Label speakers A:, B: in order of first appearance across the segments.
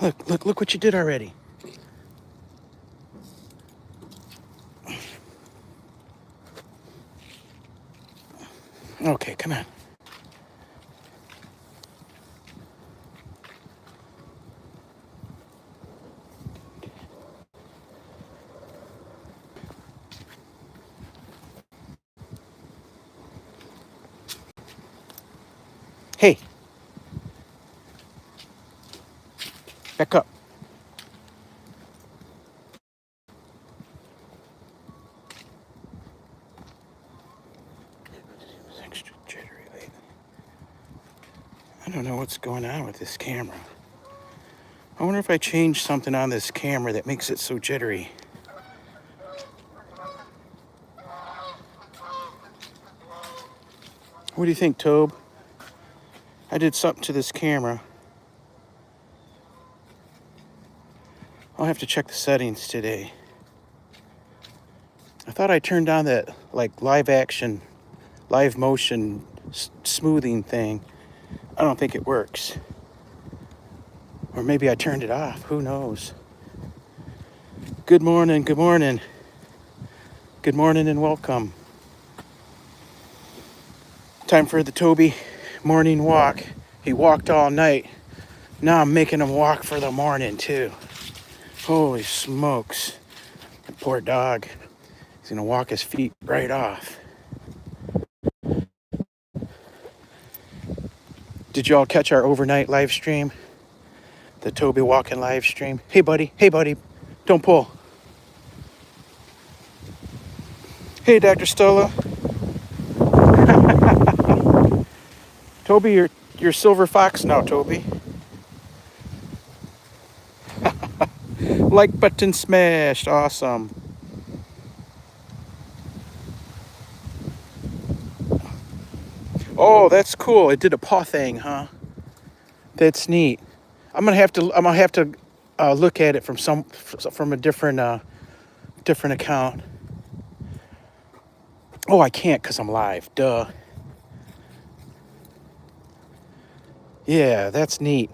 A: Look what you did already. Okay, come on. Hey, back up. It's extra jittery lately. I don't know what's going on with this camera. I wonder if I change something on this camera that makes it so jittery. What do you think, Tobe? I did something to this camera. I'll have to check the settings today. I thought I turned on that like live action, live motion smoothing thing. I don't think it works. Or maybe I turned it off. Who knows? Good morning, good morning. Good morning and welcome. Time for the Toby morning walk. He walked all night. Now I'm making him walk for the morning too. Holy smokes. That poor dog. He's gonna walk his feet right off. Did y'all catch our overnight live stream? The Toby walking live stream. Hey buddy, don't pull. Hey Dr. Stella. Toby, you're silver fox now, Toby. Like button smashed, awesome. Oh, that's cool. It did a paw thing, huh? That's neat. I'm gonna have to look at it from a different account. Oh, I can't because I'm live. Duh. Yeah, that's neat.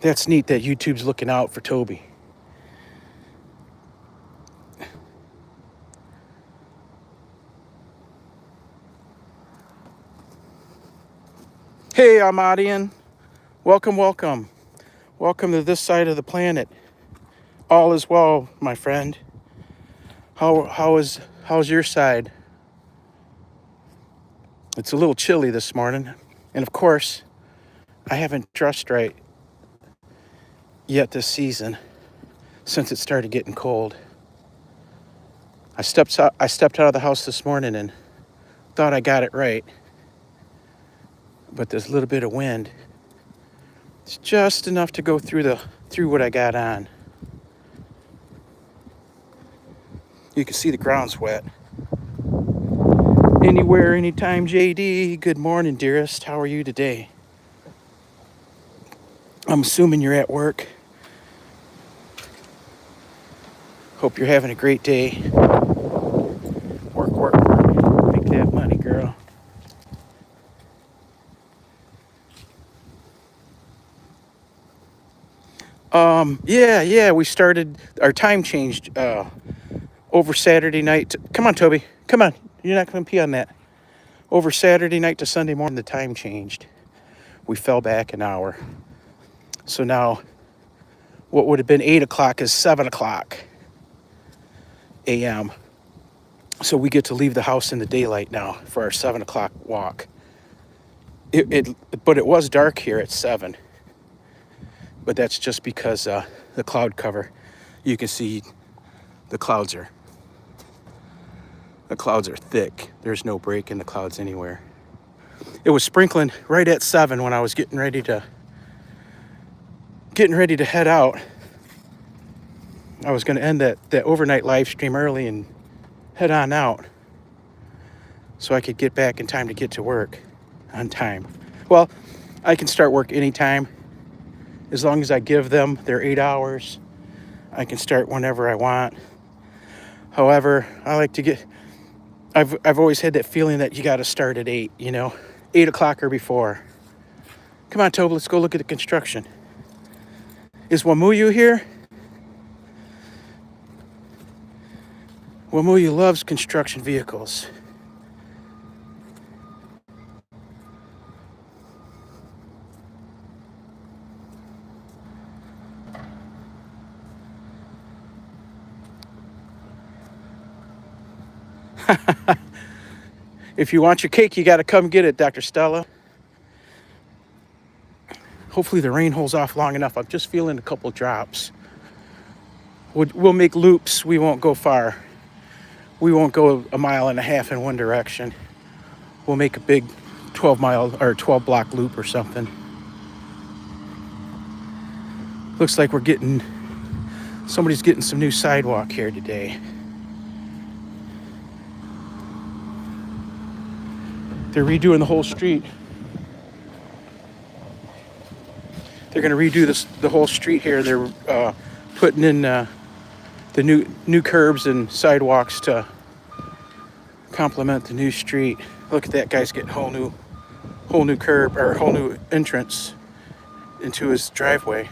A: That's neat that YouTube's looking out for Toby. Hey, Ahmadian. Welcome. Welcome to this side of the planet. All is well, my friend. How's your side? It's a little chilly this morning. And of course, I haven't dressed right yet this season since it started getting cold. I stepped out of the house this morning and thought I got it right. But there's a little bit of wind. It's just enough to go through what I got on. You can see the ground's wet. Anywhere, anytime, JD. Good morning, dearest. How are you today? I'm assuming you're at work. Hope you're having a great day. Work. Make that money, girl. Yeah, we started, our time changed over Saturday night. Come on, Toby. Come on. You're not going to pee on that. Over Saturday night to Sunday morning, the time changed. We fell back an hour. So now what would have been 8 o'clock is 7 o'clock a.m. So we get to leave the house in the daylight now for our 7 o'clock walk. But it was dark here at 7. But that's just because the cloud cover. You can see the clouds are thick. There's no break in the clouds anywhere. It was sprinkling right at 7 when I was getting ready to head out. I was going to end that overnight live stream early and head on out so I could get back in time to get to work on time. Well, I can start work anytime as long as I give them their 8 hours. I can start whenever I want. However, I've always had that feeling that you got to start at 8, 8 o'clock or before, Come on, Toby, let's go look at the construction. Is Wamuyu here? Wamuyu loves construction vehicles. If you want your cake, you got to come get it, Dr. Stella. Hopefully the rain holds off long enough. I'm just feeling a couple drops. We'll make loops. We won't go far. We won't go 1.5 miles in one direction. We'll make a big 12-mile or 12-block loop or something. Looks like somebody's getting some new sidewalk here today. They're redoing the whole street. They're going to redo the whole street here. They're putting in the new curbs and sidewalks to complement the new street. Look at that, guy's getting whole new curb or whole new entrance into his driveway.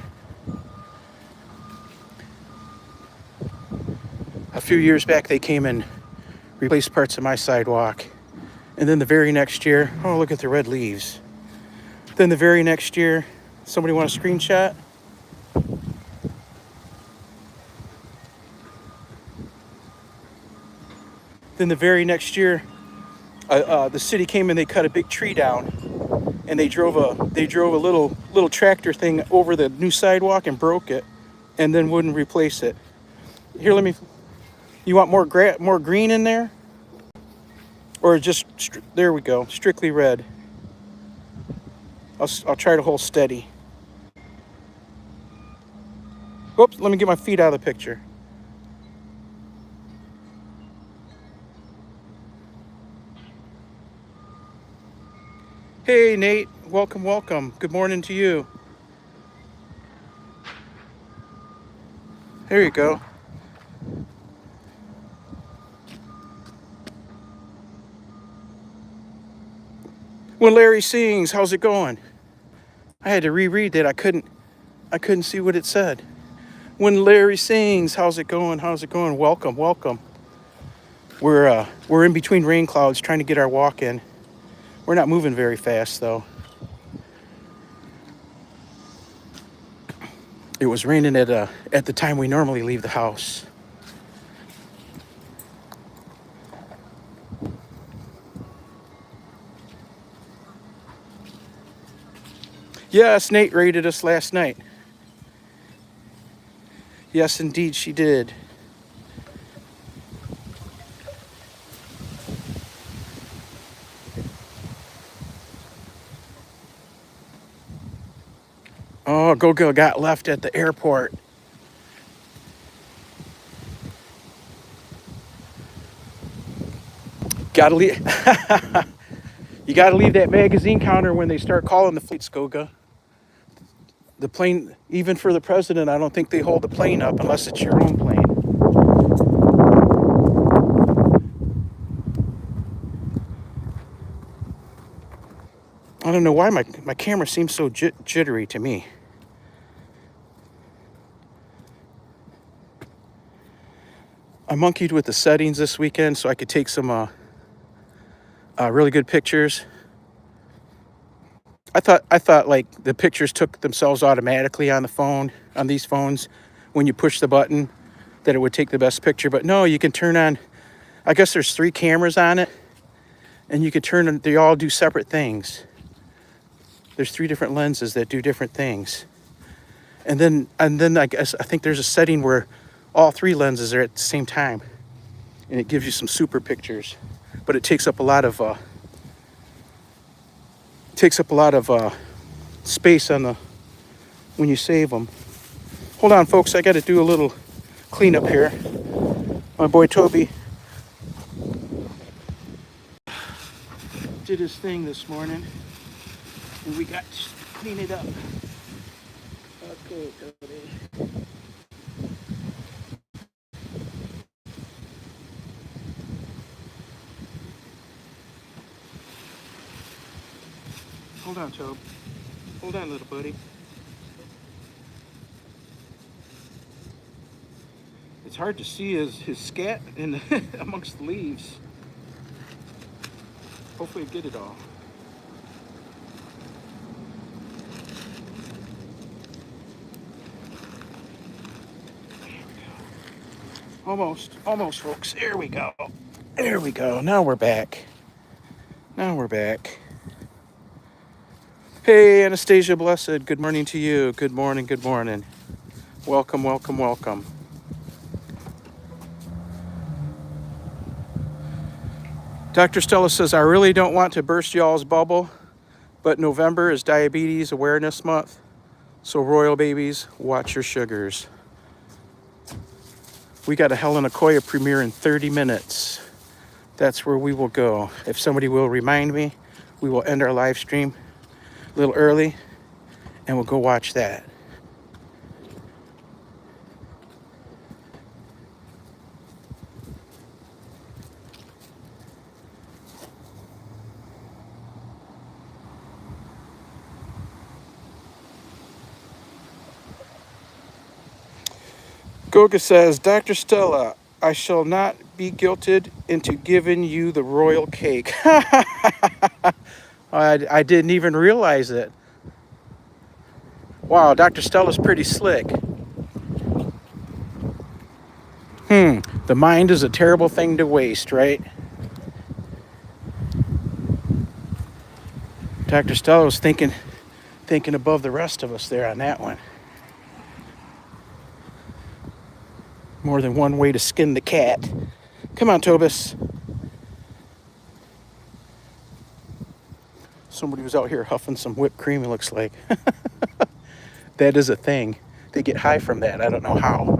A: A few years back, they came and replaced parts of my sidewalk. And then the very next year, oh, look at the red leaves. Then the very next year, somebody want a screenshot? Then the very next year, the city came and they cut a big tree down, and they drove a little tractor thing over the new sidewalk and broke it, and then wouldn't replace it. Here, you want more green in there? Or just, there we go, strictly red. I'll try to hold steady. Oops, let me get my feet out of the picture. Hey, Nate, welcome. Good morning to you. There you go. When Larry sings, how's it going? I had to reread that. I couldn't see what it said. When Larry sings, how's it going? Welcome. We're in between rain clouds trying to get our walk in. We're not moving very fast though. It was raining at the time we normally leave the house. Yes, Nate rated us last night. Yes, indeed, she did. Oh, Gogo got left at the airport. Gotta leave. You gotta leave that magazine counter when they start calling the flights, Goga. The plane, even for the president, I don't think they hold the plane up unless it's your own plane. I don't know why my camera seems so jittery to me. I monkeyed with the settings this weekend so I could take some really good pictures. I thought like the pictures took themselves automatically on these phones when you push the button, that it would take the best picture. But no, you can turn on, I guess there's 3 cameras on it, and you can turn them, they all do separate things. There's 3 different lenses that do different things. And then I think there's a setting where all 3 lenses are at the same time, and it gives you some super pictures. But it takes up a lot of space when you save them. Hold on, folks, I got to do a little cleanup here. My boy Toby did his thing this morning, and we got to clean it up. Okay, Toby. Hold on, Toby. Hold on, little buddy. It's hard to see his scat in amongst the leaves. Hopefully I get it all. Almost, folks. There we go. There we go. Now we're back. Hey, Anastasia Blessed. Good morning to you. Good morning. Welcome. Dr. Stella says, I really don't want to burst y'all's bubble, but November is Diabetes Awareness Month. So royal babies, watch your sugars. We got a Helena Koya premiere in 30 minutes. That's where we will go. If somebody will remind me, we will end our live stream a little early and we'll go watch that. Goga says, Dr. Stella, I shall not be guilted into giving you the royal cake. I didn't even realize it. Wow, Dr. Stella's pretty slick. The mind is a terrible thing to waste, right? Dr. Stella was thinking above the rest of us there on that one. More than one way to skin the cat. Come on, Tobis. Somebody was out here huffing some whipped cream, it looks like. That is a thing. They get high from that. I don't know how.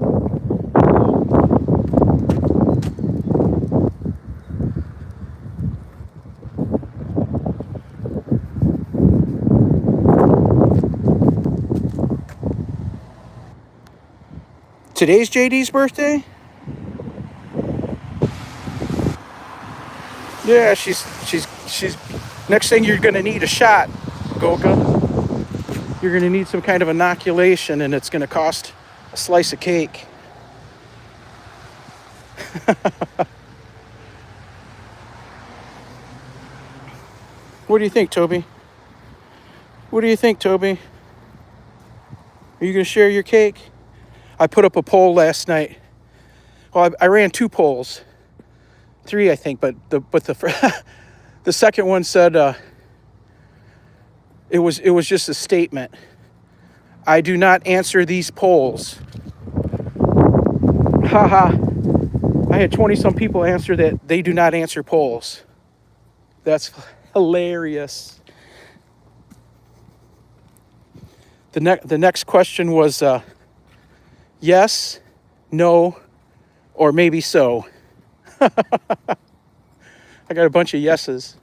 A: Today's JD's birthday? Yeah, she's next thing you're gonna need a shot, Goga. You're gonna need some kind of inoculation and it's gonna cost a slice of cake. What do you think, Toby? Are you gonna share your cake? I put up a poll last night. Well, I ran 2 polls, 3 I think, but the the second one said it was just a statement. I do not answer these polls. Haha. I had 20-some people answer that they do not answer polls. That's hilarious. The next question was yes, no, or maybe so. I got a bunch of yeses.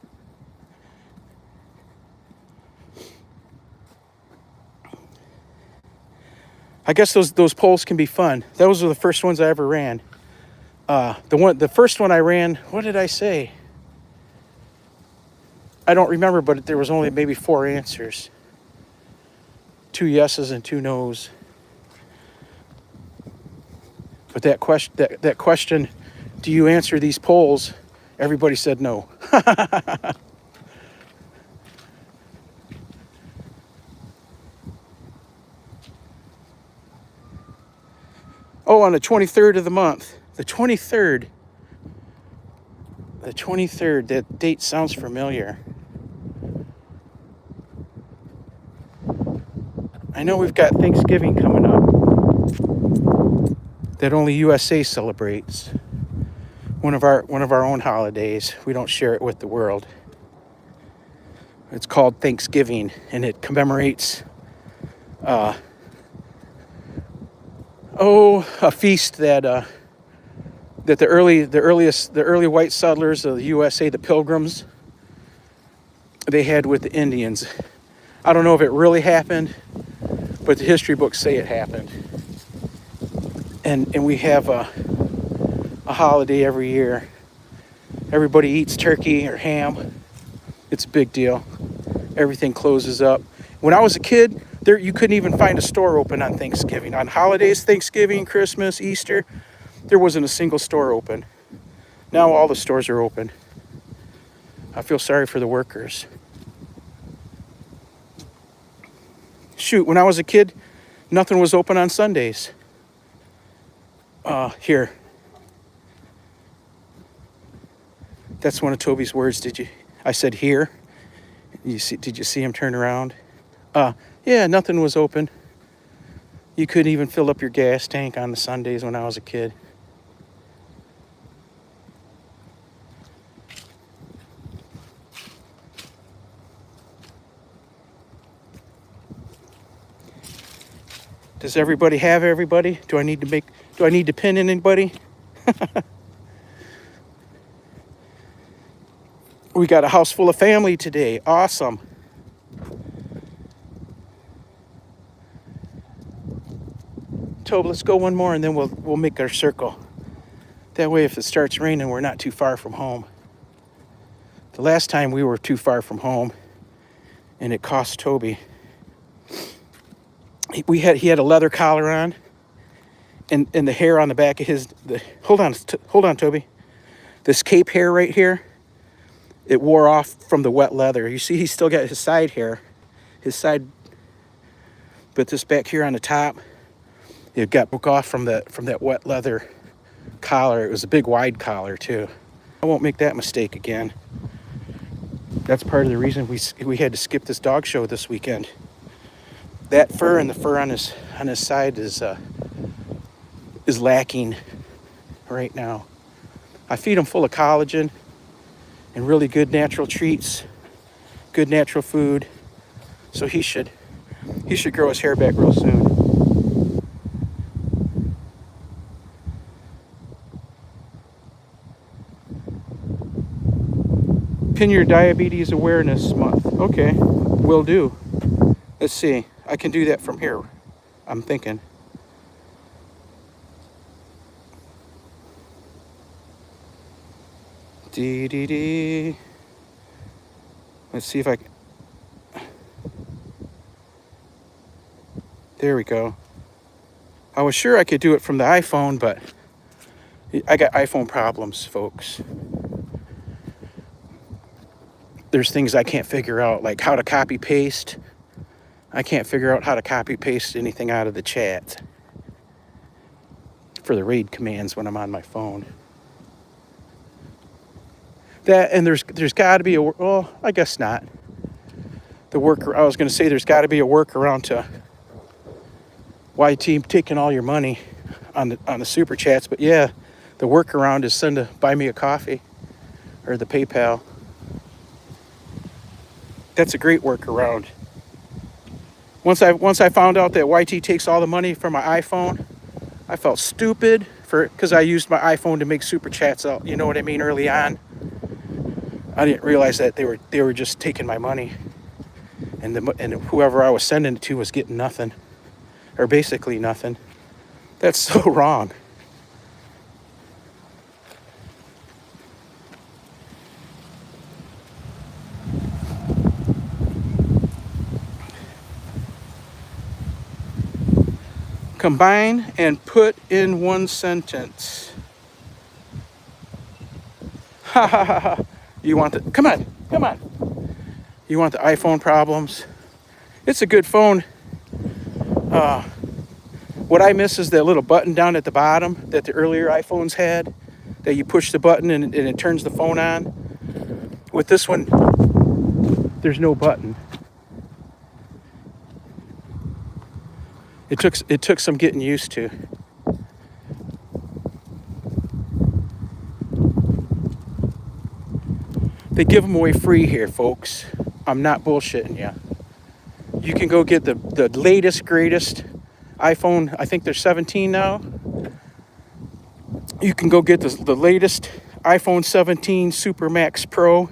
A: I guess those polls can be fun. Those were the first ones I ever ran. The first one I ran, what did I say? I don't remember, but there was only maybe 4 answers. 2 yeses and 2 nos. But that question, do you answer these polls? Everybody said no. Oh, on the 23rd of the month. The 23rd. That date sounds familiar. I know we've got Thanksgiving coming up that only USA celebrates. One of our own holidays. We don't share it with the world. It's called Thanksgiving, and it commemorates a feast that the early white settlers of the USA, the Pilgrims, they had with the Indians. I don't know if it really happened, but the history books say it happened. And we have a holiday every year. Everybody eats turkey or ham. It's a big deal. Everything closes up. When I was a kid, there you couldn't even find a store open on Thanksgiving. On holidays, Thanksgiving, Christmas, Easter, there wasn't a single store open. Now all the stores are open. I feel sorry for the workers. Shoot, when I was a kid, nothing was open on Sundays. Here. That's one of Toby's words. I said here. Did you see him turn around? Yeah, nothing was open. You couldn't even fill up your gas tank on the Sundays when I was a kid. Does everybody have everybody? Do I need to pin in anybody? We got a house full of family today. Awesome. Toby, let's go one more and then we'll make our circle. That way if it starts raining, we're not too far from home. The last time we were too far from home and it cost Toby. He had a leather collar on and the hair on the back of hold on, Toby. This cape hair right here, it wore off from the wet leather. You see, he's still got his side hair, but this back here on the top, it broke off from that wet leather collar. It was a big wide collar too. I won't make that mistake again. That's part of the reason we had to skip this dog show this weekend. That fur and the fur on his side is lacking right now. I feed him full of collagen and really good natural treats, good natural food. So he should grow his hair back real soon. Pin your diabetes awareness month. Okay, will do. Let's see. I can do that from here. I'm thinking. Dee. Let's see if I can. There we go. I was sure I could do it from the iPhone, but I got iPhone problems, folks. There's things I can't figure out, like how to copy paste. I can't figure out how to copy paste anything out of the chat for the raid commands when I'm on my phone. That, and there's got to be I guess not. I was going to say there's got to be a workaround to YT taking all your money on the super chats, but yeah, the workaround is buy me a coffee or the PayPal. That's a great workaround. Once I found out that YT takes all the money from my iPhone, I felt stupid because I used my iPhone to make super chats out. You know what I mean? Early on, I didn't realize that they were just taking my money, and whoever I was sending it to was getting nothing, or basically nothing. That's so wrong. Combine and put in one sentence. Ha ha ha ha. You want come on. You want the iPhone problems? It's a good phone. What I miss is that little button down at the bottom that the earlier iPhones had, that you push the button and it turns the phone on. With this one, there's no button. It took some getting used to. They give them away free here, folks. I'm not bullshitting you. You can go get the latest, greatest iPhone. I think there's 17 now. You can go get the latest iPhone 17 Super Max Pro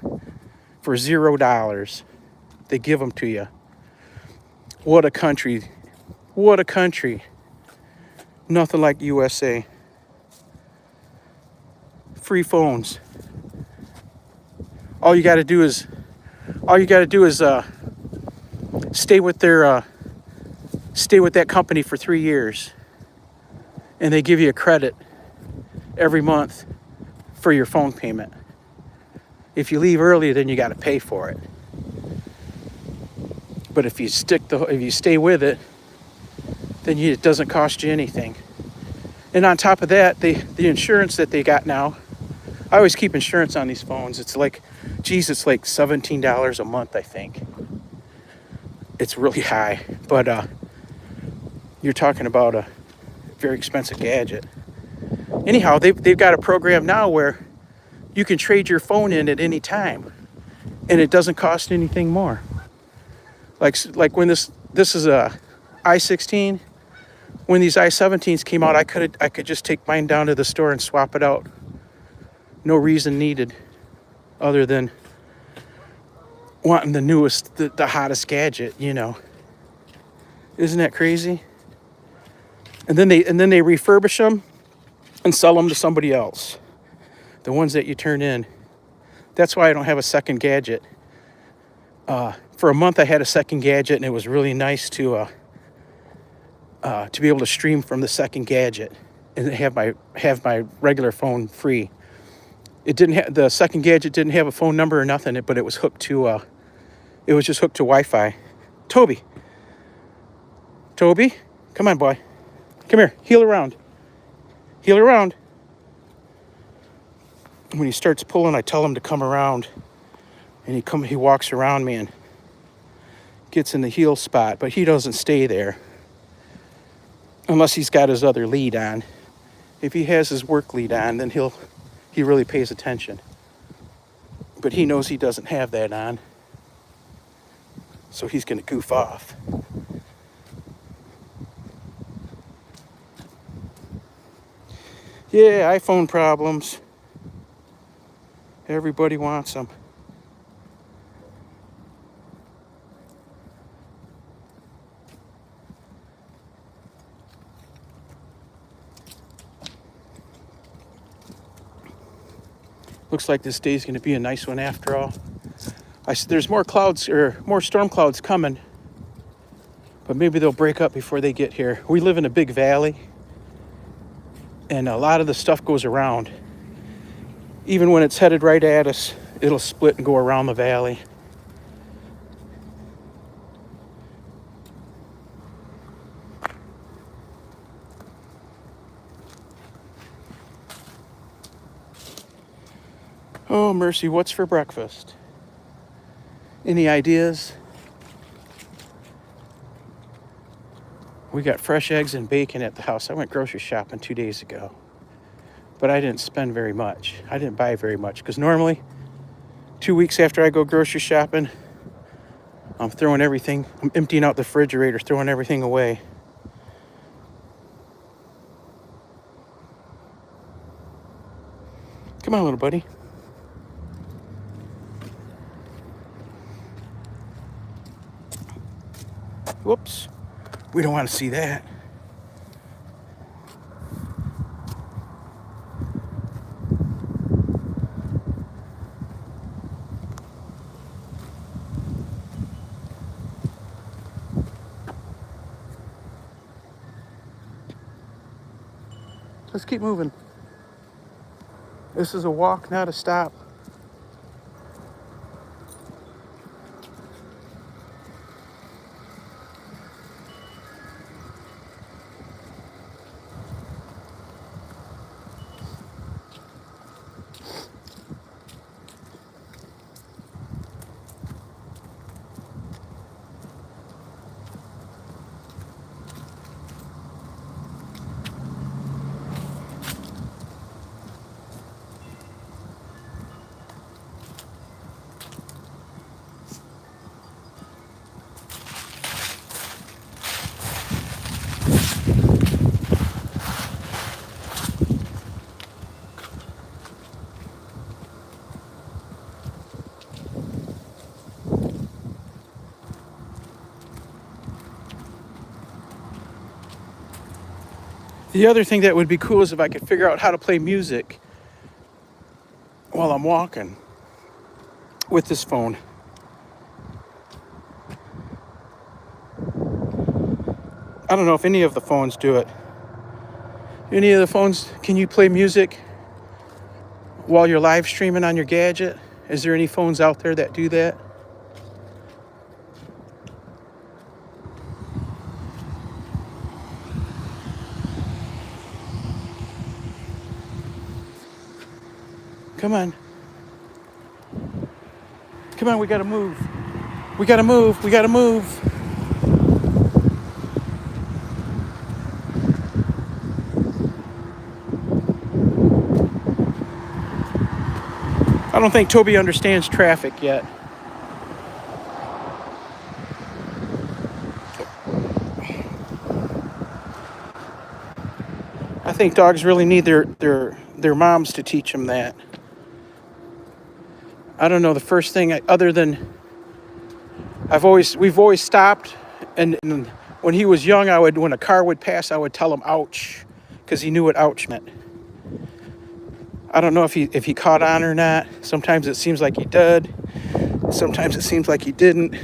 A: for $0. They give them to you. What a country. What a country. Nothing like USA. Free phones. All you got to do is stay with that company for 3 years, and they give you a credit every month for your phone payment. If you leave early, then you got to pay for it. But if you stay with it, then it doesn't cost you anything. And on top of that, the insurance that they got now, I always keep insurance on these phones. It's like, geez, it's like $17 a month, I think. It's really high, but you're talking about a very expensive gadget. Anyhow, they've got a program now where you can trade your phone in at any time, and it doesn't cost anything more. Like when this is a i16. When these i17s came out, I could just take mine down to the store and swap it out. No reason needed, other than wanting the newest, the hottest gadget. Isn't that crazy? And then they refurbish them and sell them to somebody else. The ones that you turn in. That's why I don't have a second gadget. For a month I had a second gadget, and it was really nice to be able to stream from the second gadget and have my regular phone free. The second gadget didn't have a phone number or nothing, but it was hooked to it was just hooked to Wi-Fi. Toby, come on, boy, come here, heel around. When he starts pulling, I tell him to come around, and he walks around me and gets in the heel spot, but he doesn't stay there unless he's got his other lead on. If he has his work lead on, then he really pays attention. But he knows he doesn't have that on, so he's going to goof off. Yeah, iPhone problems. Everybody wants them. Looks like this day's going to be a nice one after all. There's more storm clouds coming, but maybe they'll break up before they get here. We live in a big valley, and a lot of the stuff goes around. Even when it's headed right at us, it'll split and go around the valley. Oh, mercy, what's for breakfast? Any ideas? We got fresh eggs and bacon at the house. I went grocery shopping 2 days ago, but I didn't spend very much. I didn't buy very much, because normally 2 weeks after I go grocery shopping, I'm emptying out the refrigerator, throwing everything away. Come on, little buddy. Whoops. We don't want to see that. Let's keep moving. This is a walk, not a stop. The other thing that would be cool is if I could figure out how to play music while I'm walking with this phone. I don't know if any of the phones do it. Any of the phones, can you play music while you're live streaming on your gadget? Is there any phones out there that do that? Come on. Come on, we gotta move. We gotta move. We gotta move. I don't think Toby understands traffic yet. I think dogs really need their moms to teach them that. I don't know, the first thing other than we've always stopped, and when he was young, when a car would pass, I would tell him ouch, because he knew what ouch meant. I don't know if he caught on or not. Sometimes it seems like he did. Sometimes it seems like he didn't.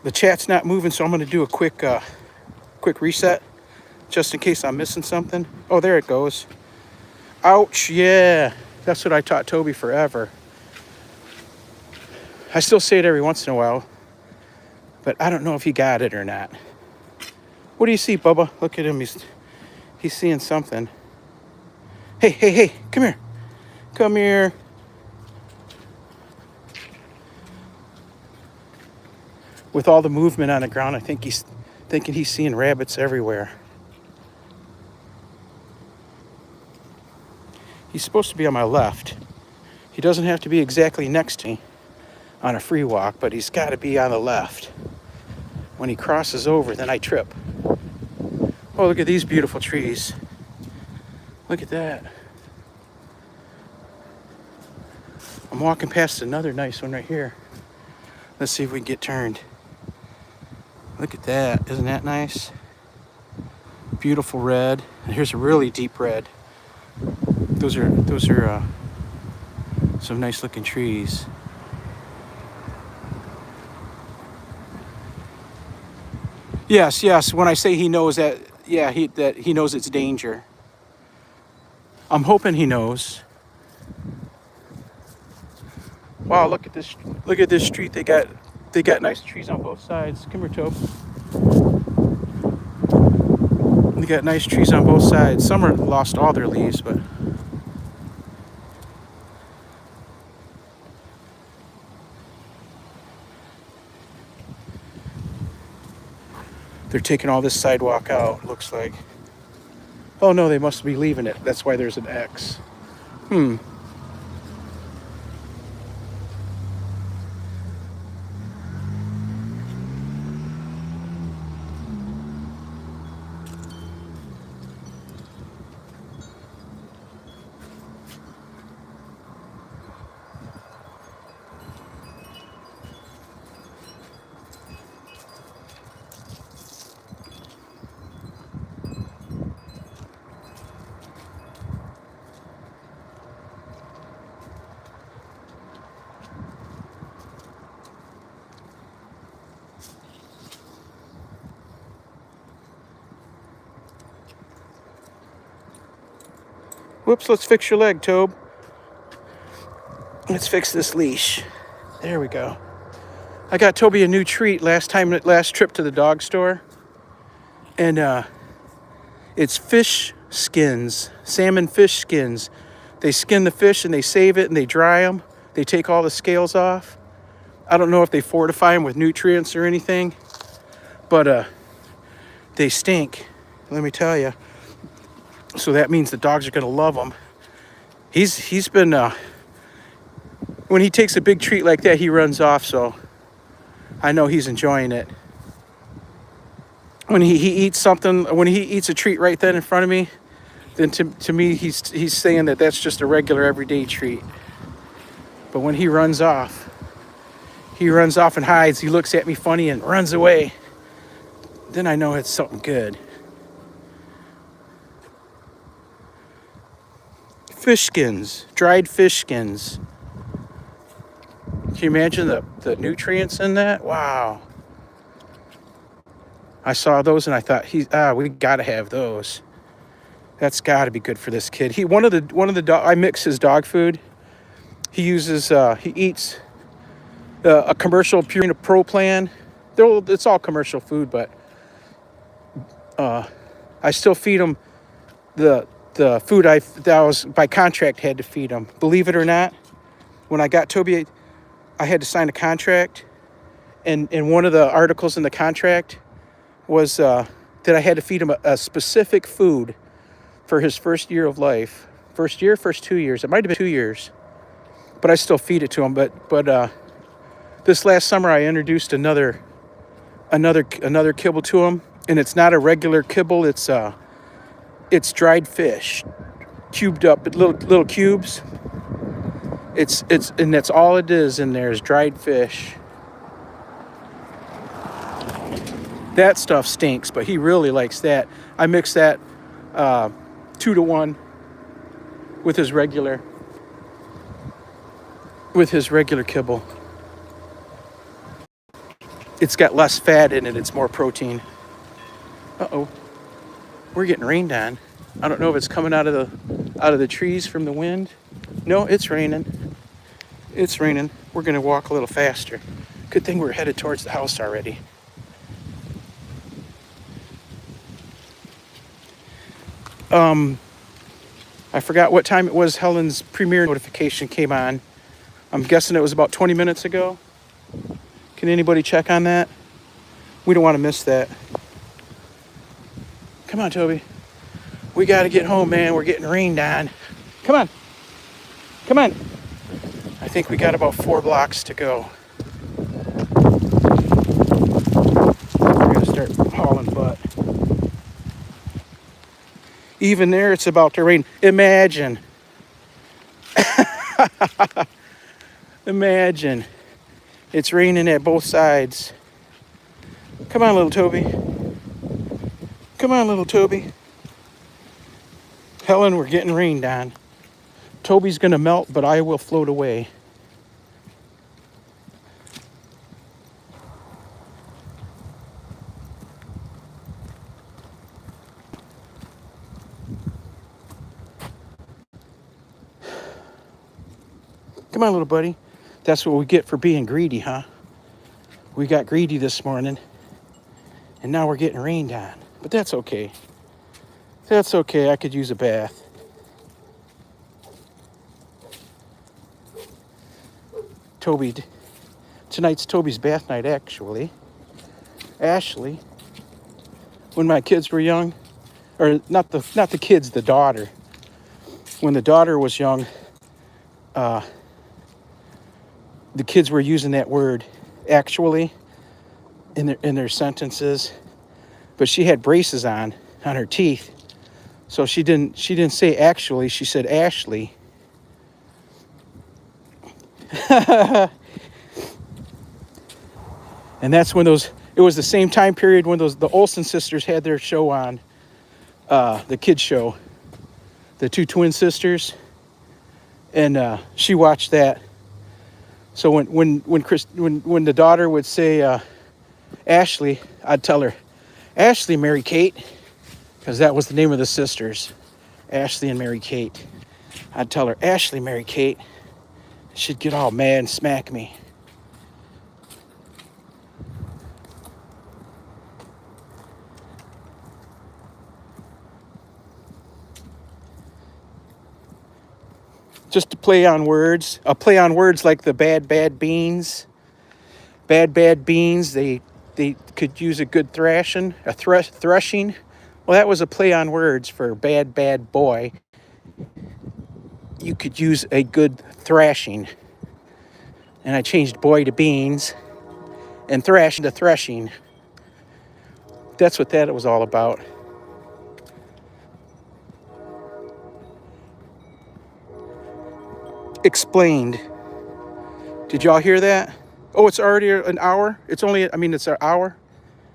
A: The chat's not moving, so I'm going to do a quick reset, just in case I'm missing something. Oh, there it goes. Ouch, yeah. That's what I taught Toby forever. I still say it every once in a while, but I don't know if he got it or not. What do you see, Bubba? Look at him. He's seeing something. Hey, come here. Come here. With all the movement on the ground, I think he's thinking he's seeing rabbits everywhere. He's supposed to be on my left. He doesn't have to be exactly next to me on a free walk, but he's got to be on the left. When he crosses over, then I trip. Oh, look at these beautiful trees. Look at that. I'm walking past another nice one right here. Let's see if we can get turned. Look at that. Isn't that nice? Beautiful red. And here's a really deep red. Those are some nice looking trees. Yes. When I say he knows that, yeah, he knows it's danger. I'm hoping he knows. Wow, look at this! Look at this street. They got nice trees on both sides. Come here, Tobe. They got nice trees on both sides. Some are lost all their leaves, but they're taking all this sidewalk out. Looks like. Oh no, they must be leaving it. That's why there's an X. Whoops, let's fix your leg, Tobe. Let's fix this leash. There we go. I got Toby a new treat last trip to the dog store. And it's fish skins, salmon fish skins. They skin the fish and they save it and they dry them. They take all the scales off. I don't know if they fortify them with nutrients or anything, but they stink, let me tell you. So that means the dogs are going to love them. He's been, when he takes a big treat like that, he runs off, so I know he's enjoying it. When he eats something, when he eats a treat right then in front of me, then to me, he's saying that that's just a regular everyday treat. But when he runs off and hides, he looks at me funny and runs away. Then I know it's something good. Fish skins, dried fish skins. Can you imagine the nutrients in that? Wow. I saw those and I thought we gotta have those. That's gotta be good for this kid. One of the dog, I mix his dog food. He uses he eats a commercial Purina Pro plan. It's all commercial food, but I still feed him the food that I was by contract had to feed him. Believe it or not, when I got Toby, I had to sign a contract, and one of the articles in the contract was that I had to feed him a specific food for his first year of life. First 2 years. It might have been 2 years, but I still feed it to him. But this last summer I introduced another kibble to him, and it's not a regular kibble. It's dried fish, cubed up, little cubes. And that's all it is in there is dried fish. That stuff stinks, but he really likes that. I mix that 2-to-1 with his regular kibble. It's got less fat in it. It's more protein. Uh-oh. We're getting rained on. I don't know if it's coming out of the trees from the wind. No, it's raining. It's raining. We're going to walk a little faster. Good thing we're headed towards the house already. I forgot what time it was. Helen's premiere notification came on. I'm guessing it was about 20 minutes ago. Can anybody check on that? We don't want to miss that. Come on, Toby. We got to get home, man. We're getting rained on. Come on. Come on. I think we got about 4 blocks to go. We're going to start hauling butt. Even there, it's about to rain. Imagine. Imagine. It's raining at both sides. Come on, little Toby. Come on, little Toby. Helen, we're getting rained on. Toby's going to melt, but I will float away. Come on, little buddy. That's what we get for being greedy, huh? We got greedy this morning, and now we're getting rained on. But that's okay. That's okay. I could use a bath. Tonight's Toby's bath night, actually. Ashley, when my kids were young, or not the kids, the daughter. When the daughter was young, the kids were using that word actually in their sentences, but she had braces on her teeth, so she didn't say actually, she said Ashley. And that's when it was the same time period when the Olsen sisters had their show on, the kids show, the 2 twin sisters, and she watched that. So when the daughter would say Ashley, I'd tell her, Ashley, Mary Kate, because that was the name of the sisters, Ashley and Mary Kate. I'd tell her, Ashley, Mary Kate. She'd get all mad and smack me. Just to play on words. A play on words like the bad beans. Bad beans, they could use a good thrashing, threshing. Well, that was a play on words for bad boy. You could use a good thrashing. And I changed boy to beans and thrash to threshing. That's what that was all about. Explained. Did y'all hear that? Oh, it's already an hour? It's an hour?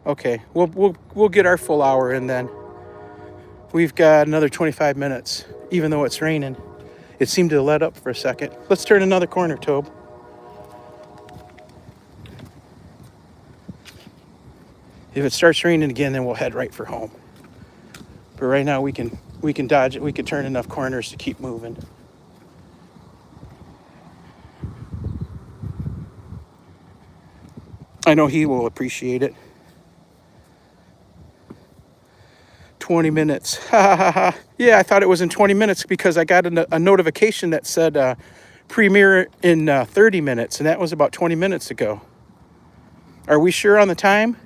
A: Okay, we'll get our full hour in then. We've got another 25 minutes, even though it's raining. It seemed to let up for a second. Let's turn another corner, Tobe. If it starts raining again, then we'll head right for home. But right now we can dodge it. We can turn enough corners to keep moving. I know he will appreciate it. 20 minutes. Yeah, I thought it was in 20 minutes because I got a notification that said premiere in 30 minutes, and that was about 20 minutes ago. Are we sure on the time?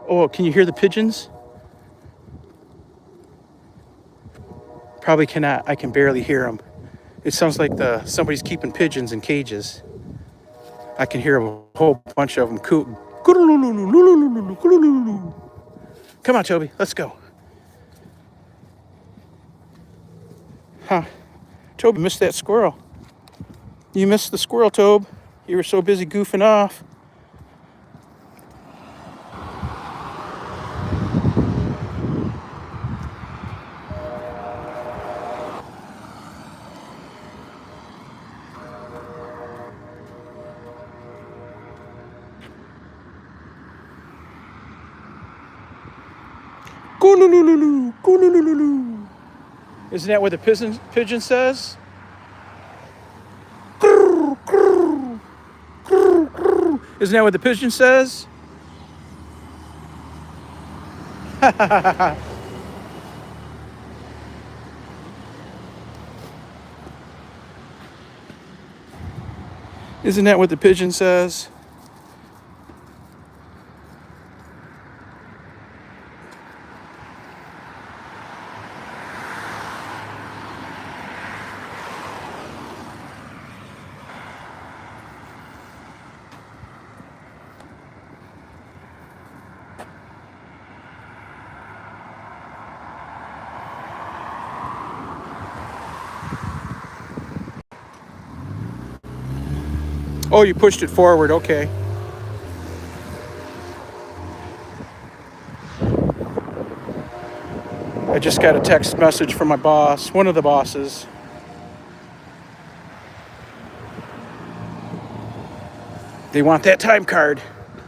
A: Oh, can you hear the pigeons? Probably cannot. I can barely hear them. It sounds like somebody's keeping pigeons in cages. I can hear a whole bunch of them cooting. Come on, Toby, let's go. Huh. Toby missed that squirrel. You missed the squirrel, Tobe. You were so busy goofing off. Isn't that what the pigeon says? Isn't that what the pigeon says? Isn't that what the pigeon says? Oh, you pushed it forward. Okay. I just got a text message from my boss, one of the bosses. They want that time card.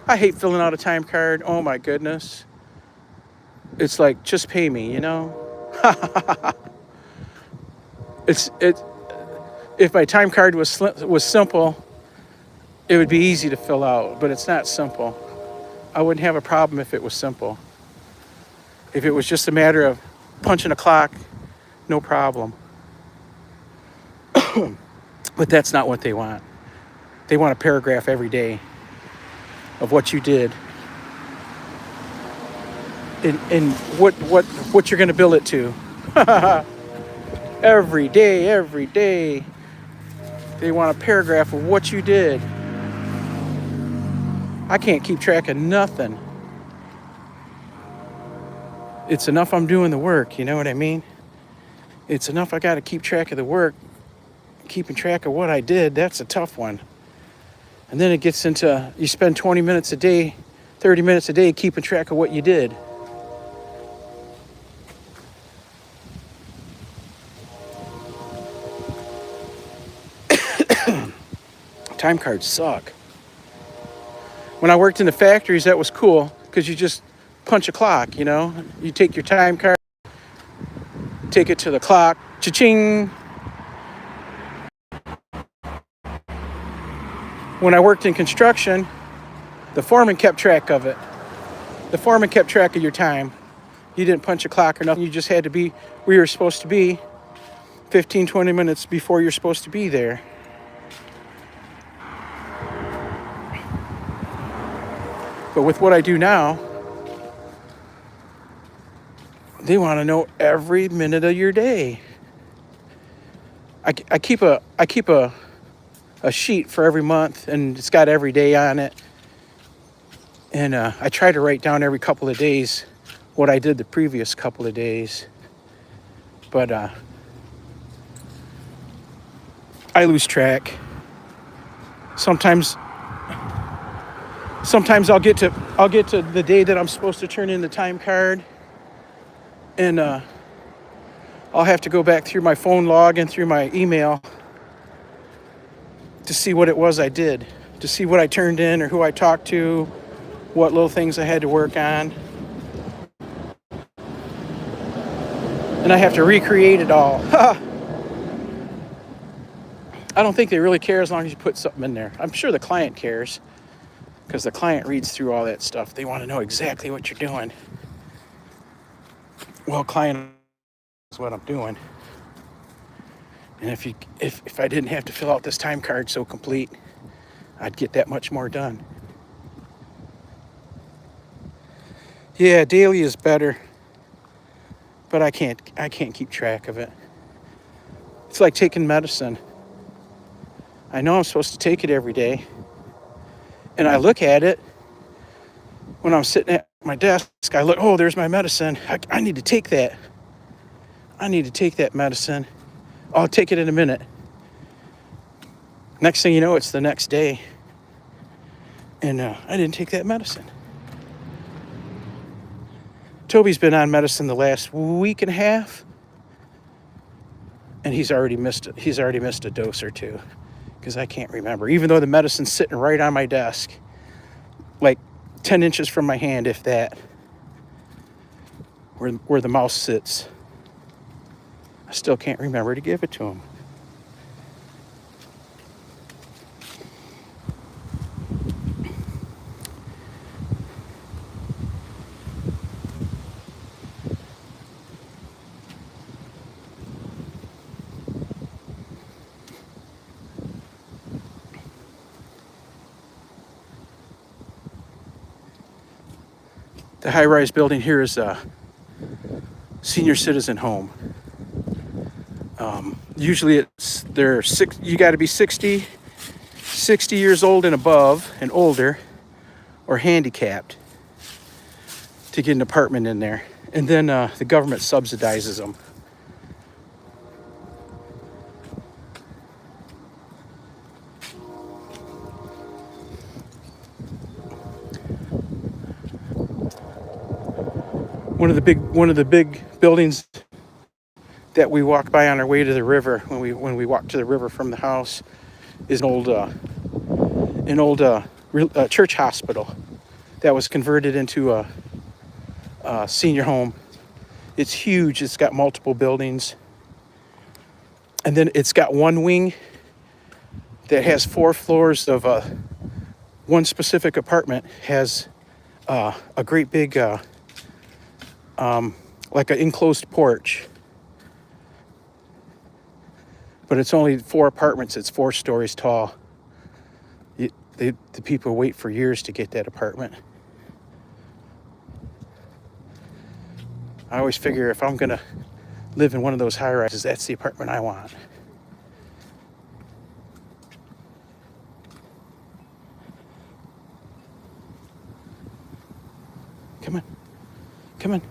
A: I hate filling out a time card. Oh my goodness. It's like, just pay me, you know? If my time card was simple, it would be easy to fill out, but it's not simple. I wouldn't have a problem if it was simple. If it was just a matter of punching a clock, no problem. But that's not what they want. They want a paragraph every day of what you did and what you're going to bill it to. Every day. They want a paragraph of what you did. I can't keep track of nothing. It's enough I'm doing the work, you know what I mean? It's enough I got to keep track of the work. Keeping track of what I did, that's a tough one. And then it gets into, you spend 20 minutes a day, 30 minutes a day keeping track of what you did. Time cards suck. When I worked in the factories, that was cool because you just punch a clock, you know? You take your time card, take it to the clock, cha-ching. When I worked in construction, the foreman kept track of it. The foreman kept track of your time. You didn't punch a clock or nothing. You just had to be where you were supposed to be 15, 20 minutes before you're supposed to be there. But with what I do now, they want to know every minute of your day. I keep a sheet for every month, and it's got every day on it. And I try to write down every couple of days what I did the previous couple of days. But I lose track. Sometimes I'll get to the day that I'm supposed to turn in the time card, and I'll have to go back through my phone log and through my email to see what it was I did, to see what I turned in or who I talked to, what little things I had to work on. And I have to recreate it all. I don't think they really care as long as you put something in there. I'm sure the client cares because the client reads through all that stuff. They want to know exactly what you're doing. Well, client knows what I'm doing. And if I didn't have to fill out this time card so complete, I'd get that much more done. Yeah, daily is better, but I can't keep track of it. It's like taking medicine. I know I'm supposed to take it every day, and I look at it when I'm sitting at my desk. I look, oh, there's my medicine. I need to take that. I need to take that medicine. I'll take it in a minute. Next thing you know, it's the next day, and I didn't take that medicine. Toby's been on medicine the last week and a half, and he's already missed a dose or two because I can't remember. Even though the medicine's sitting right on my desk, like 10 inches from my hand, if that, where the mouse sits. I still can't remember to give it to him. The high-rise building here is a senior citizen home. Usually you got to be 60 years old and above and older or handicapped to get an apartment in there. And then the government subsidizes them. One of the big buildings that we walk by on our way to the river when we walk to the river from the house is an old church hospital that was converted into a senior home. It's huge. It's got multiple buildings, and then it's got one wing that has 4 floors of one specific apartment has a great big like an enclosed porch. But it's only 4 apartments. It's 4 stories tall. The people wait for years to get that apartment. I always figure if I'm going to live in one of those high-rises, that's the apartment I want. Come on. Come on.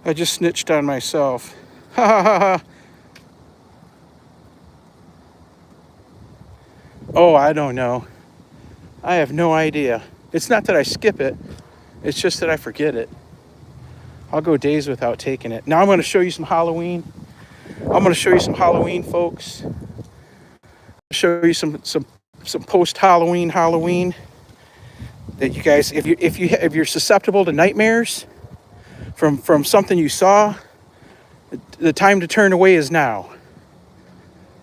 A: I just snitched on myself. Ha ha ha ha. Oh, I don't know. I have no idea. It's not that I skip it. It's just that I forget it. I'll go days without taking it. Now I'm going to show you some Halloween. I'm going to show you some Halloween, folks. Show you some post-Halloween that you guys, if you're susceptible to nightmares from something you saw, the time to turn away is now,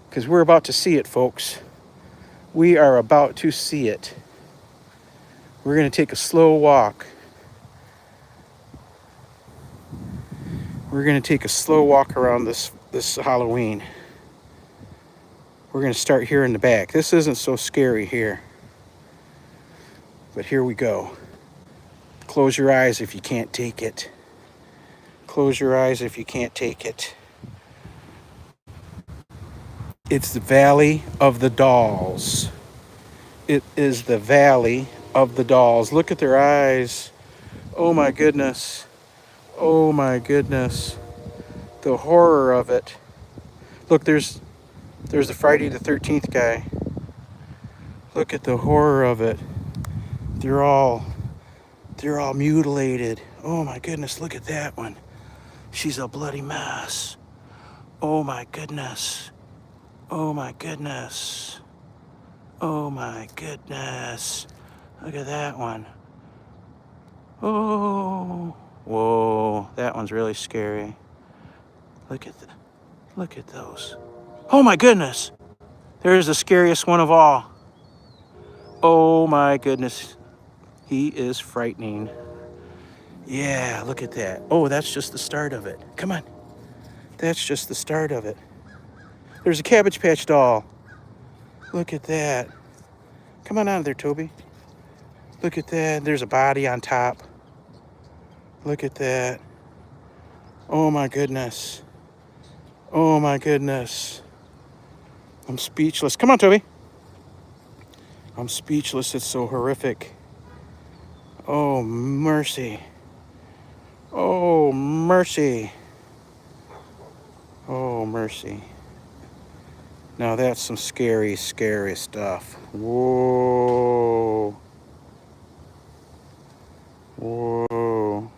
A: because we're about to see it, folks. We are about to see it. We're going to take a slow walk. We're going to take a slow walk around this Halloween. We're going to start here in the back. This isn't so scary here, but here we go. Close your eyes if you can't take it. Close your eyes if you can't take it. It's the Valley of the Dolls. It is the Valley of the Dolls. Look at their eyes. Oh my goodness. Oh my goodness. The horror of it. Look, there's the Friday the 13th guy. Look at the horror of it. They're all mutilated. Oh my goodness, look at that one. She's a bloody mess. Oh my goodness. Oh my goodness. Oh my goodness. Look at that one. Oh. Whoa. That one's really scary. Look at those. Oh my goodness. There's the scariest one of all. Oh my goodness. He is frightening. Yeah, look at that. Oh, that's just the start of it. Come on. That's just the start of it. There's a Cabbage Patch doll. Look at that. Come on out of there, Toby. Look at that. There's a body on top. Look at that. Oh my goodness. Oh my goodness. I'm speechless. Come on, Toby. I'm speechless. It's so horrific. Oh, mercy. Oh, mercy. Oh, mercy. Now that's some scary, scary stuff. Whoa. Whoa.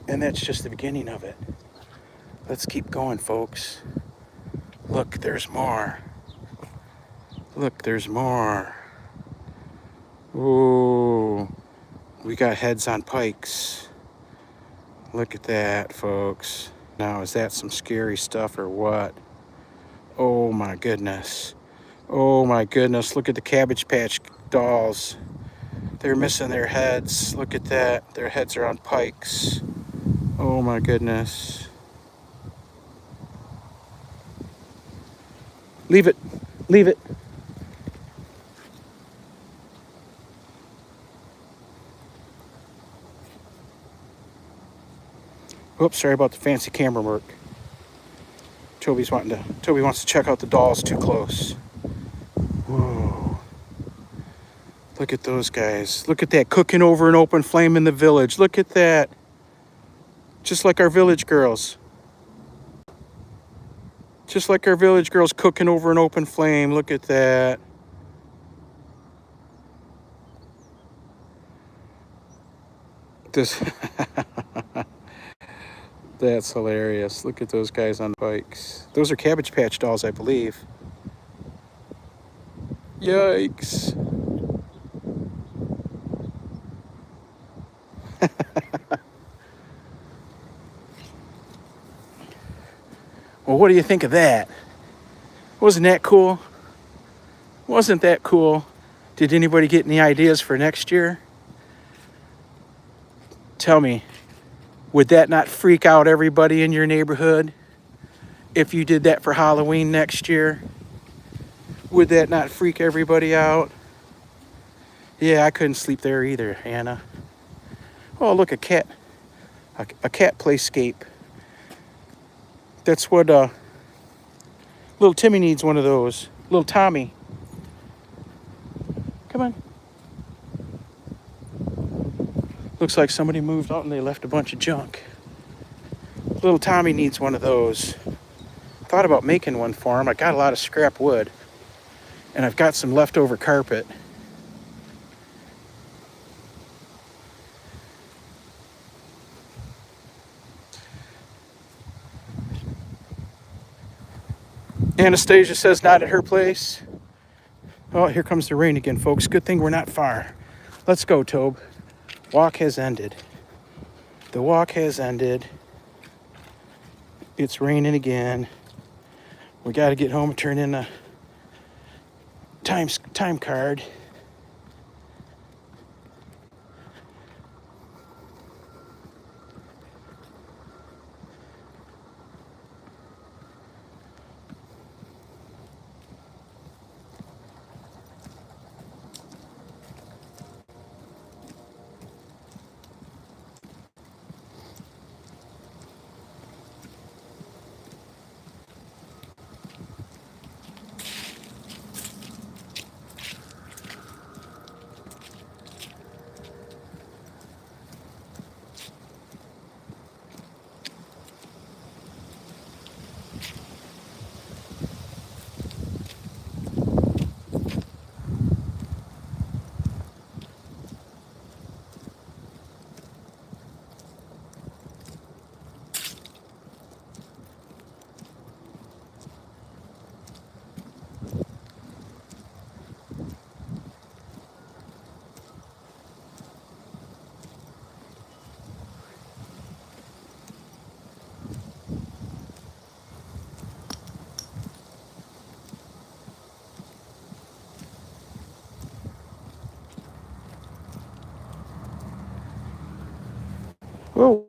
A: And that's just the beginning of it. Let's keep going, folks. Look, there's more. Look, there's more. Ooh. We got heads on pikes. Look at that, folks. Now, is that some scary stuff or what? Oh my goodness. Oh my goodness. Look at the Cabbage Patch dolls. They're missing their heads. Look at that. Their heads are on pikes. Oh my goodness. Leave it. Leave it. Oops, sorry about the fancy camera work. Toby wants to check out the dolls too close. Whoa. Look at those guys. Look at that, cooking over an open flame in the village. Look at that. Just like our village girls. Just like our village girls cooking over an open flame. Look at that. This That's hilarious. Look at those guys on bikes. Those are Cabbage Patch dolls, I believe. Yikes. Well, what do you think of that? Wasn't that cool? Wasn't that cool? Did anybody get any ideas for next year? Tell me, would that not freak out everybody in your neighborhood if you did that for Halloween next year? Would that not freak everybody out? Yeah, I couldn't sleep there either, Anna. Oh, look, a cat playscape. That's what little Timmy needs, one of those. Little Tommy. Come on. Looks like somebody moved out and they left a bunch of junk. Little Tommy needs one of those. Thought about making one for him. I got a lot of scrap wood. And I've got some leftover carpet. Anastasia says not at her place. Oh, here comes the rain again, folks. Good thing we're not far. Let's go, Tobe. Walk has ended. The walk has ended. It's raining again. We got to get home and turn in a time card. Whoa.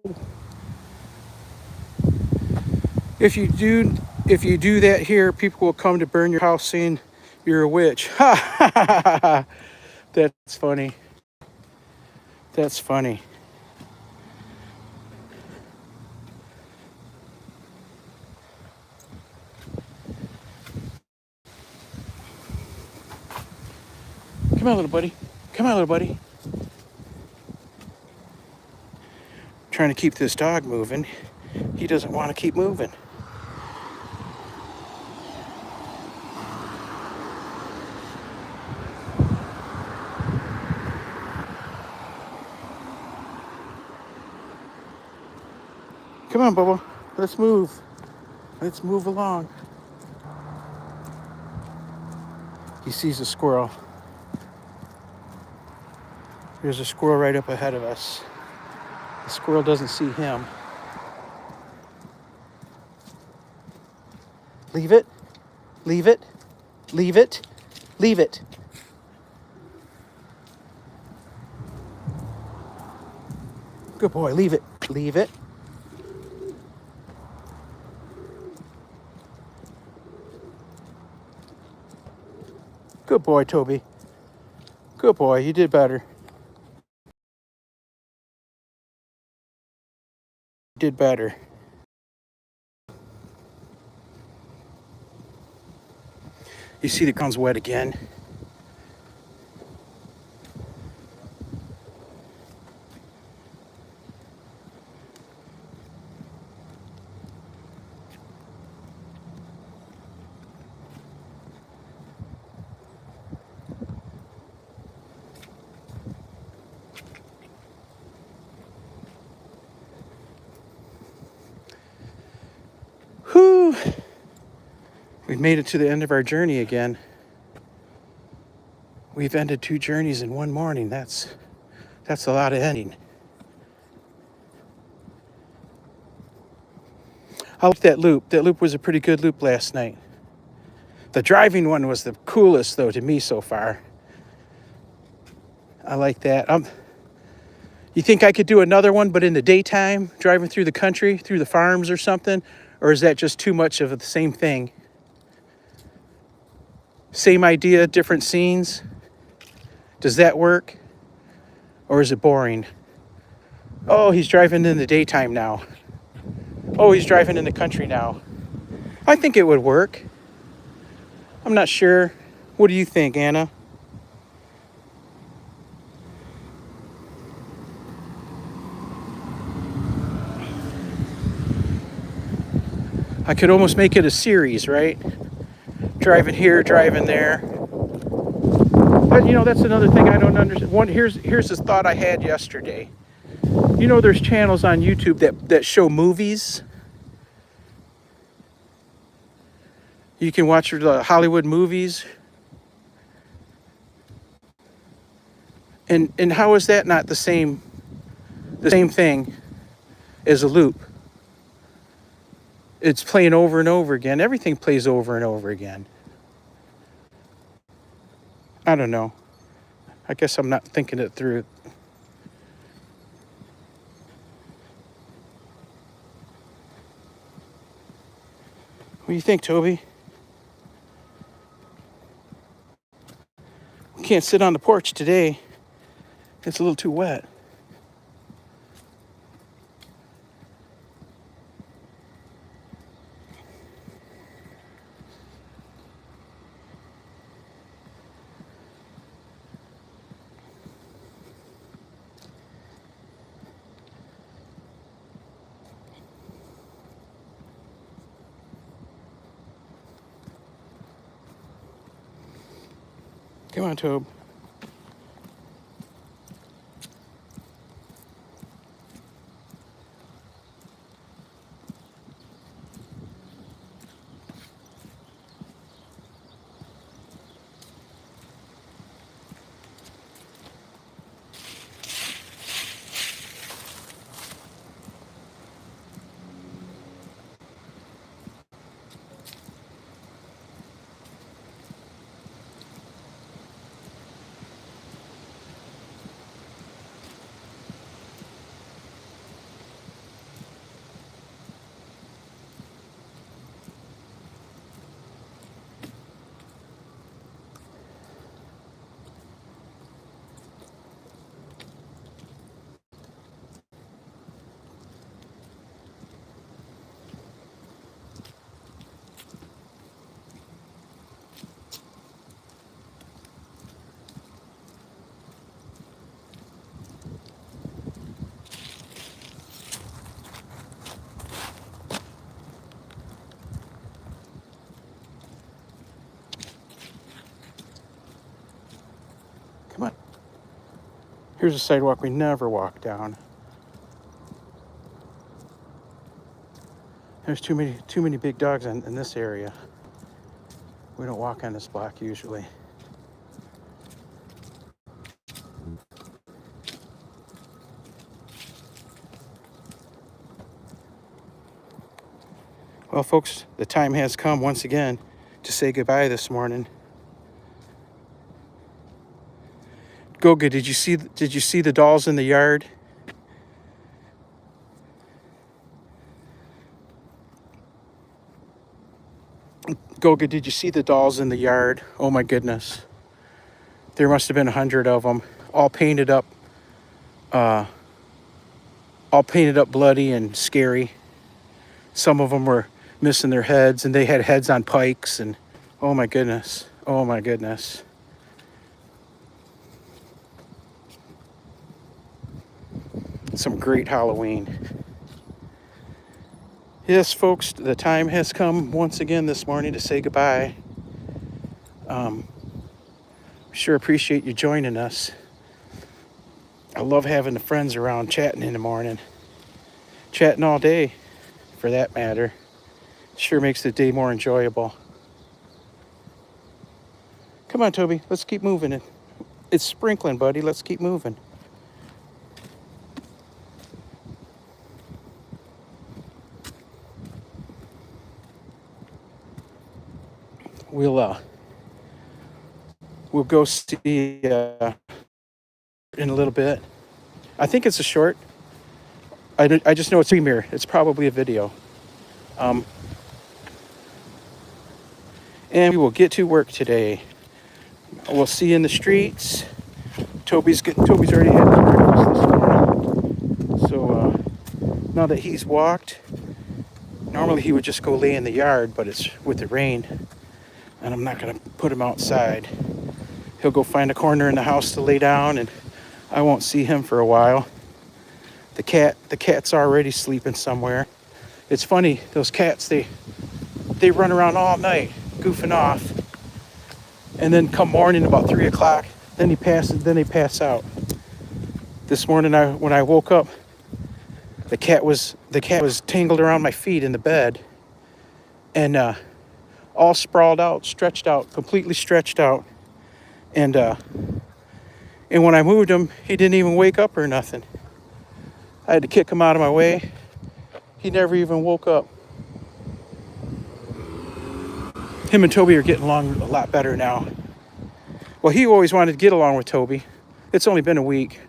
A: If you do that here, people will come to burn your house saying you're a witch. Ha ha ha ha ha. That's funny. That's funny. Come on, little buddy. Come on, little buddy. Trying to keep this dog moving. He doesn't want to keep moving. Come on, Bubba. Let's move. Let's move along. He sees a squirrel. There's a squirrel right up ahead of us. The squirrel doesn't see him. Leave it. Leave it. Leave it. Leave it. Good boy. Leave it. Leave it. Good boy, Toby. Good boy. You did better. You did better. You see the ground's wet again. Whew. We've made it to the end of our journey again. We've ended 2 journeys in one morning. That's a lot of ending. I liked that loop. That loop was a pretty good loop last night. The driving one was the coolest, though, to me so far. I like that. You think I could do another one, but in the daytime, driving through the country, through the farms or something? Or is that just too much of the same thing? Same idea, different scenes? Does that work? Or is it boring? Oh, he's driving in the daytime now. Oh, he's driving in the country now. I think it would work. I'm not sure. What do you think, Anna? I could almost make it a series, right? Driving here, driving there. But that's another thing I don't understand. Here's this thought I had yesterday. There's channels on YouTube that show movies. You can watch the Hollywood movies. And how is that not the same thing as a loop? It's playing over and over again. Everything plays over and over again. I don't know. I guess I'm not thinking it through. What do you think, Toby? We can't sit on the porch today. It's a little too wet. Come on, Tobe. Here's a sidewalk we never walk down. There's too many big dogs in this area. We don't walk on this block usually. Well, folks, the time has come once again to say goodbye this morning. Goga, did you see the dolls in the yard? Goga, did you see the dolls in the yard? Oh my goodness. There must have been 100 of them, all painted up bloody and scary. Some of them were missing their heads, and they had heads on pikes, and oh my goodness. Oh my goodness. Some great Halloween. Yes, folks, the time has come once again this morning to say goodbye. Sure appreciate you joining us. I love having the friends around chatting in the morning. Chatting all day, for that matter. Sure makes the day more enjoyable. Come on, Toby, let's keep moving. It's sprinkling, buddy. Let's keep moving. We'll go see in a little bit. I think it's a short. I just know it's a premiere. It's probably a video. And we will get to work today. We'll see you in the streets. Toby's already had his breakfast this morning. So now that he's walked, normally he would just go lay in the yard, but it's with the rain, and I'm not gonna put him outside. He'll go find a corner in the house to lay down, and I won't see him for a while. The cat's already sleeping somewhere. It's funny, those cats, they run around all night, goofing off. And then come morning about 3 o'clock, then they pass out. This morning when I woke up, the cat was tangled around my feet in the bed, and all sprawled out, stretched out, completely stretched out. And when I moved him, he didn't even wake up or nothing. I had to kick him out of my way. He never even woke up. Him and Toby are getting along a lot better now. Well, he always wanted to get along with Toby. It's only been a week.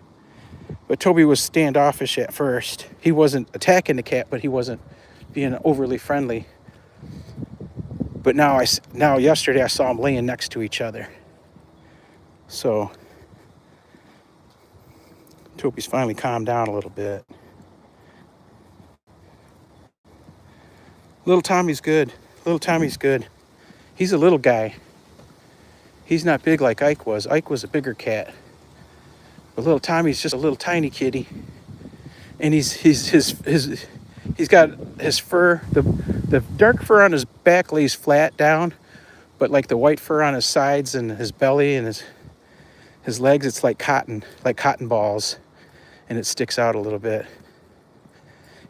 A: But Toby was standoffish at first. He wasn't attacking the cat, but he wasn't being overly friendly. But now yesterday I saw them laying next to each other. So Toby's finally calmed down a little bit. Little Tommy's good. He's a little guy. He's not big like Ike was. Ike was a bigger cat. But little Tommy's just a little tiny kitty. And he's got his fur, the dark fur on his back lays flat down, but like the white fur on his sides and his belly and his legs, it's like cotton balls, and it sticks out a little bit.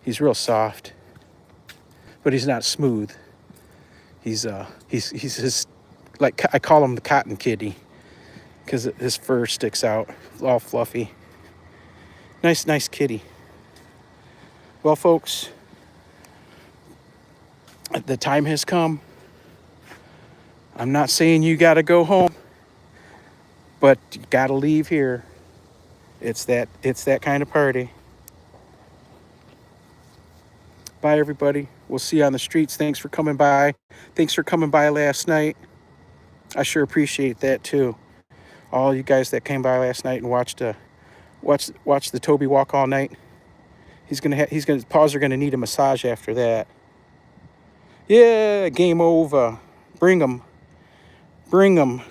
A: He's real soft, but he's not smooth. He's like, I call him the cotton kitty, because his fur sticks out, all fluffy. Nice kitty. Well, folks, the time has come. I'm not saying you gotta go home, but you gotta leave here. It's that kind of party. Bye, everybody. We'll see you on the streets. Thanks for coming by. Thanks for coming by last night. I sure appreciate that too. All you guys that came by last night and watched the Toby walk all night. His paws are gonna need a massage after that. Yeah, game over. Bring them. Bring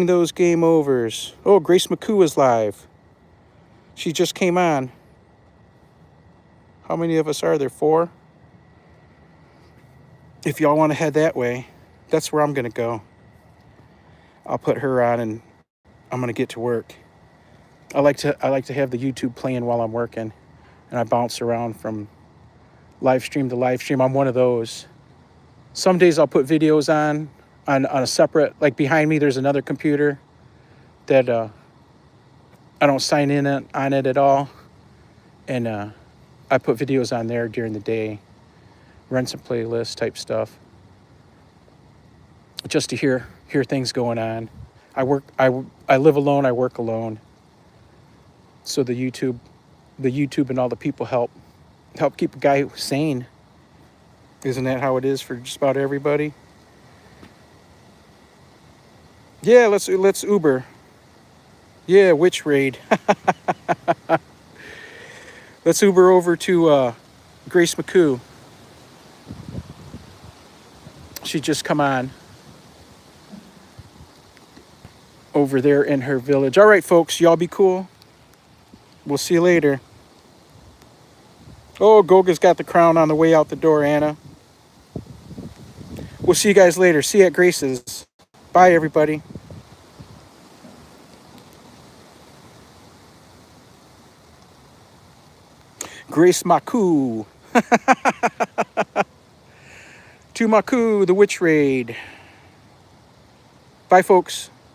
A: those game overs. Oh, Grace McCoo is live. She just came on. How many of us are there? 4? If y'all want to head that way, that's where I'm gonna go. I'll put her on and I'm gonna get to work. I like to have the YouTube playing while I'm working, and I bounce around from live stream to live stream. I'm one of those. Some days I'll put videos on a separate, like behind me there's another computer that I don't sign in on it at all, and I put videos on there during the day, run some playlist type stuff, just to hear things going on. I live alone, I work alone, so the YouTube and all the people help keep a guy sane. Isn't that how it is for just about everybody? Yeah, let's Uber. Yeah, witch raid. Let's Uber over to Grace McCoo. She just come on over there in her village. All right, folks, y'all be cool. We'll see you later. Oh, Goga's got the crown on the way out the door, Anna. We'll see you guys later. See you at Grace's. Bye, everybody. Grace Maku. To Maku, the witch raid. Bye, folks.